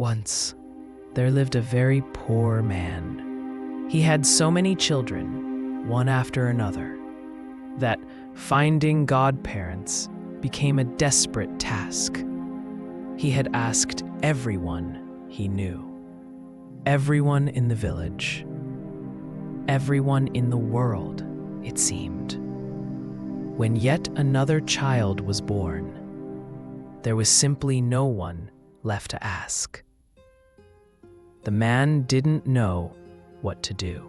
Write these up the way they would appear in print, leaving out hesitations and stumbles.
Once, there lived a very poor man. He had so many children, one after another, that finding godparents became a desperate task. He had asked everyone he knew, everyone in the village, everyone in the world, it seemed. When yet another child was born, there was simply no one left to ask. The man didn't know what to do.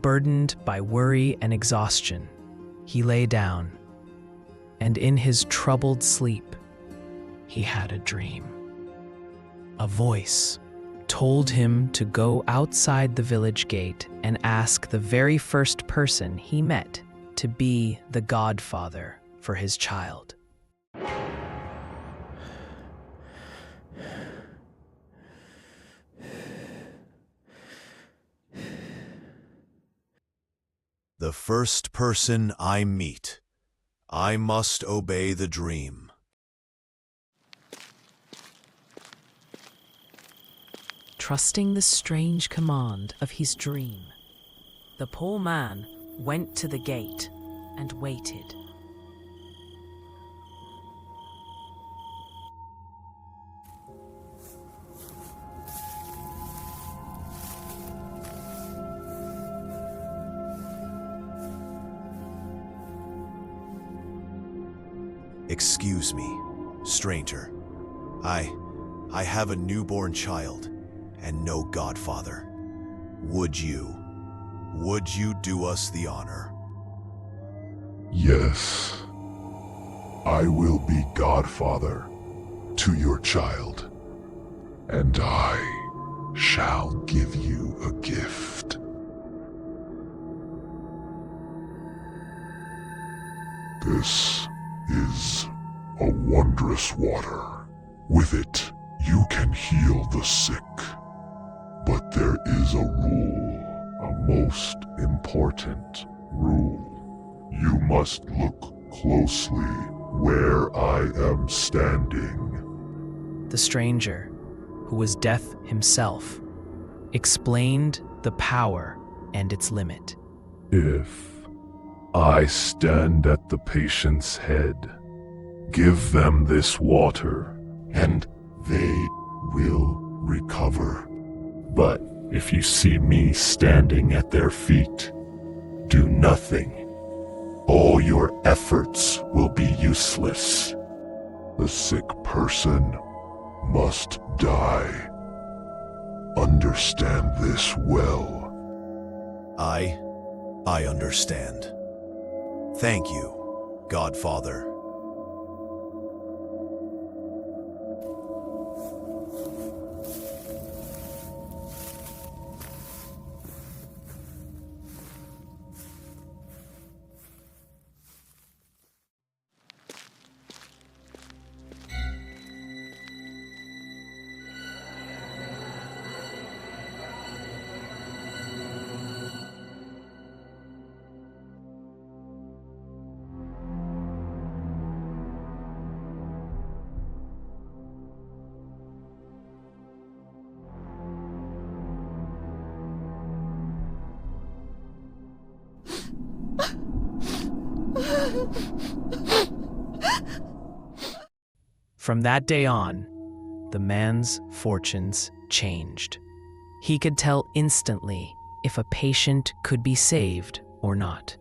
Burdened by worry and exhaustion, he lay down, and in his troubled sleep, he had a dream. A voice told him to go outside the village gate and ask the very first person he met to be the godfather for his child. The first person I meet, I must obey the dream. Trusting the strange command of his dream, the poor man went to the gate and waited. Excuse me, stranger. I have a newborn child and no godfather. Would you do us the honor? Yes, I will be godfather to your child, and I shall give you a gift. This is a wondrous water. With it, you can heal the sick. But there is a rule, a most important rule. You must look closely where I am standing. The stranger, who was death himself, explained the power and its limit. If I stand at the patient's head, give them this water, and they will recover. But if you see me standing at their feet, do nothing. All your efforts will be useless. The sick person must die. Understand this well. I understand. Thank you, Godfather. From that day on, the man's fortunes changed. He could tell instantly if a patient could be saved or not.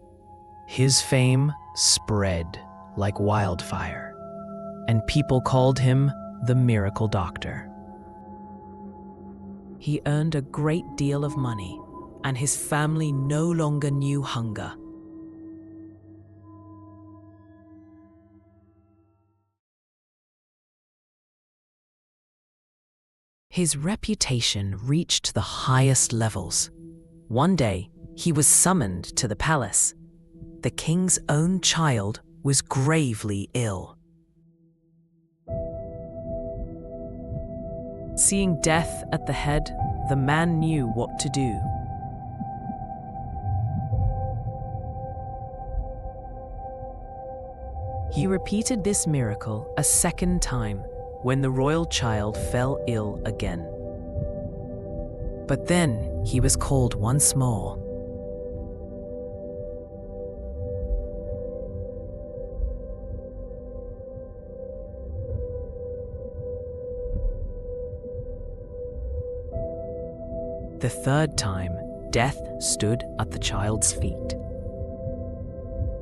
His fame spread like wildfire, and people called him the Miracle Doctor. He earned a great deal of money, and his family no longer knew hunger. His reputation reached the highest levels. One day, he was summoned to the palace. The king's own child was gravely ill. Seeing death at the head, the man knew what to do. He repeated this miracle a second time, when the royal child fell ill again. But then he was called once more. The third time, Death stood at the child's feet.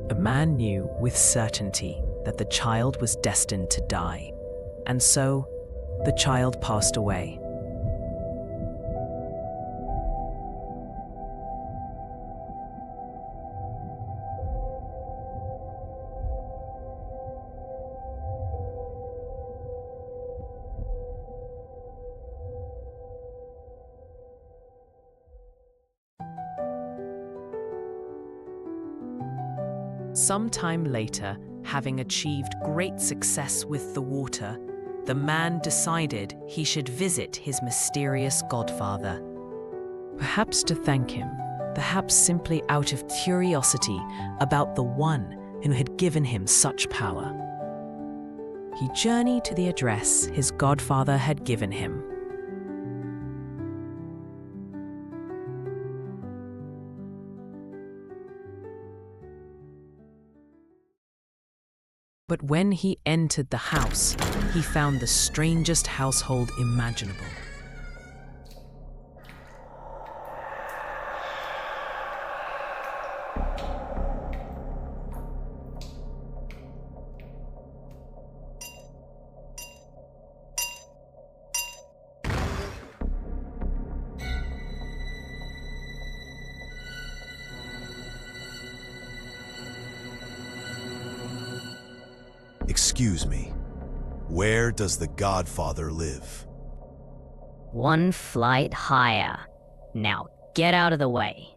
A man knew with certainty that the child was destined to die, and so the child passed away. Some time later, having achieved great success with the water, the man decided he should visit his mysterious godfather. Perhaps to thank him, perhaps simply out of curiosity about the one who had given him such power. He journeyed to the address his godfather had given him. But when he entered the house, he found the strangest household imaginable. Excuse me, where does the Godfather live? One flight higher. Now get out of the way.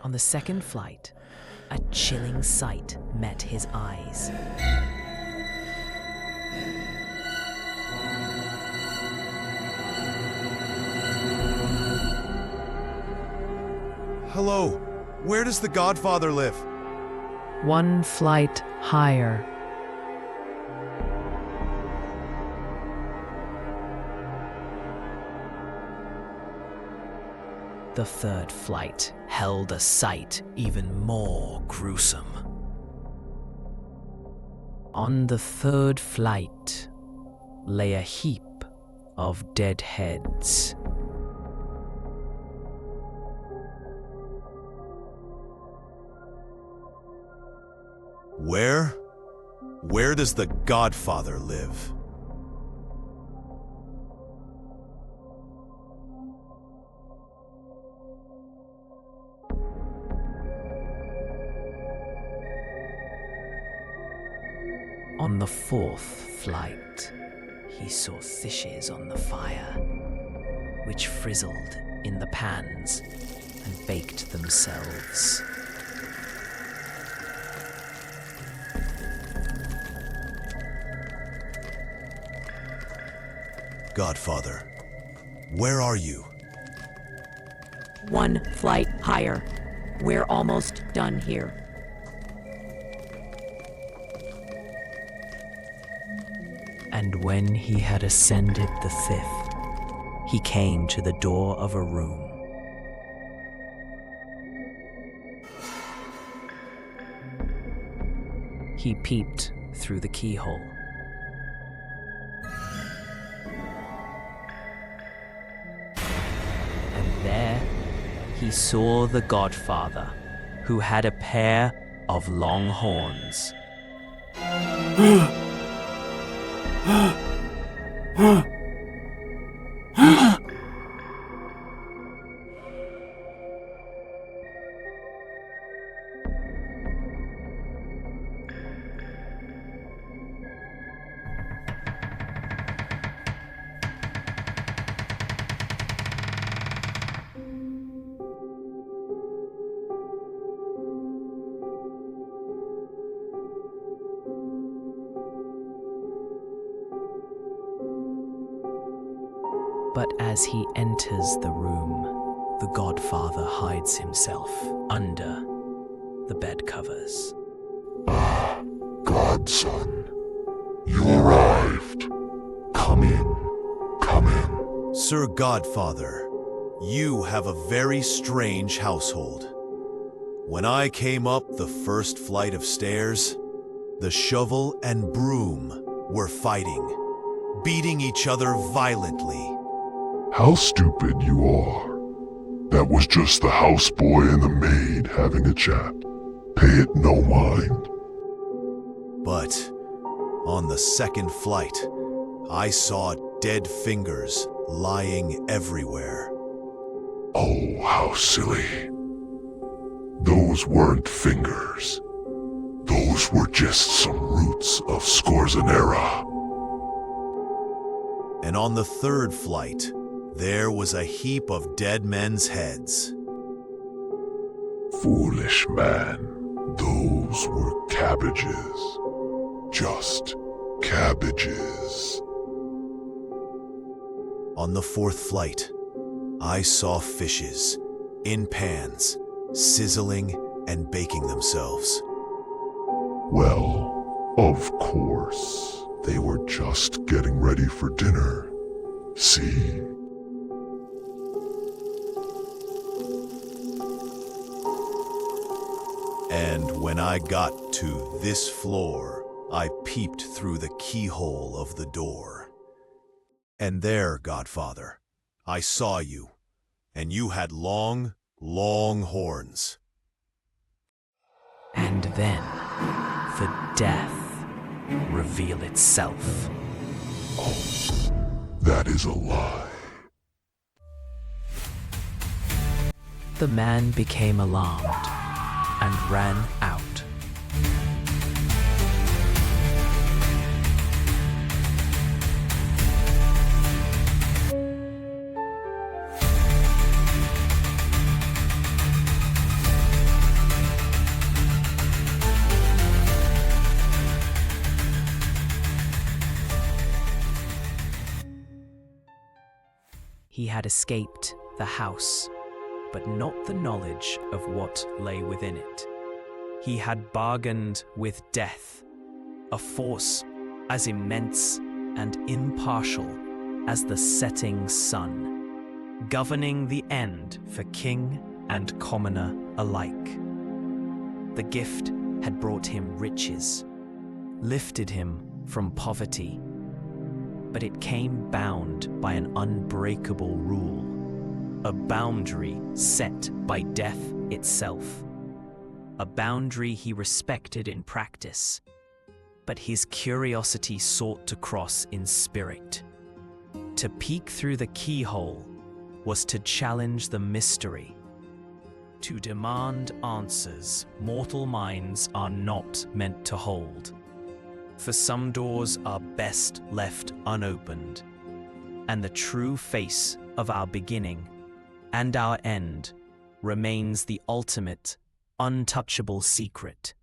On the second flight, a chilling sight met his eyes. Hello, where does the Godfather live? One flight higher. The third flight held a sight even more gruesome. On the third flight lay a heap of dead heads. Where does the Godfather live? On the fourth flight, he saw fishes on the fire, which frizzled in the pans and baked themselves. Godfather, where are you? One flight higher. We're almost done here. And when he had ascended the fifth, he came to the door of a room. He peeped through the keyhole. And there he saw the Godfather, who had a pair of long horns. But as he enters the room, the Godfather hides himself under the bed covers. Godson, you arrived. Come in, come in. Sir Godfather, you have a very strange household. When I came up the first flight of stairs, the shovel and broom were fighting, beating each other violently. How stupid you are. That was just the houseboy and the maid having a chat. Pay it no mind. But on the second flight, I saw dead fingers lying everywhere. Oh, how silly. Those weren't fingers. Those were just some roots of Scorzonera. And on the third flight, there was a heap of dead men's heads. Foolish man. Those were cabbages. Just cabbages. On the fourth flight, I saw fishes in pans, sizzling and baking themselves. Well, of course. They were just getting ready for dinner. See? And when I got to this floor, I peeped through the keyhole of the door. And there, Godfather, I saw you, and you had long, long horns. And then the death reveal itself. Oh, that is a lie. The man became alarmed and ran out. He had escaped the house, but not the knowledge of what lay within it. He had bargained with death, a force as immense and impartial as the setting sun, governing the end for king and commoner alike. The gift had brought him riches, lifted him from poverty, but it came bound by an unbreakable rule, a boundary set by death itself. A boundary he respected in practice, but his curiosity sought to cross in spirit. To peek through the keyhole was to challenge the mystery, to demand answers mortal minds are not meant to hold. For some doors are best left unopened, and the true face of our beginning and our end remains the ultimate, untouchable secret.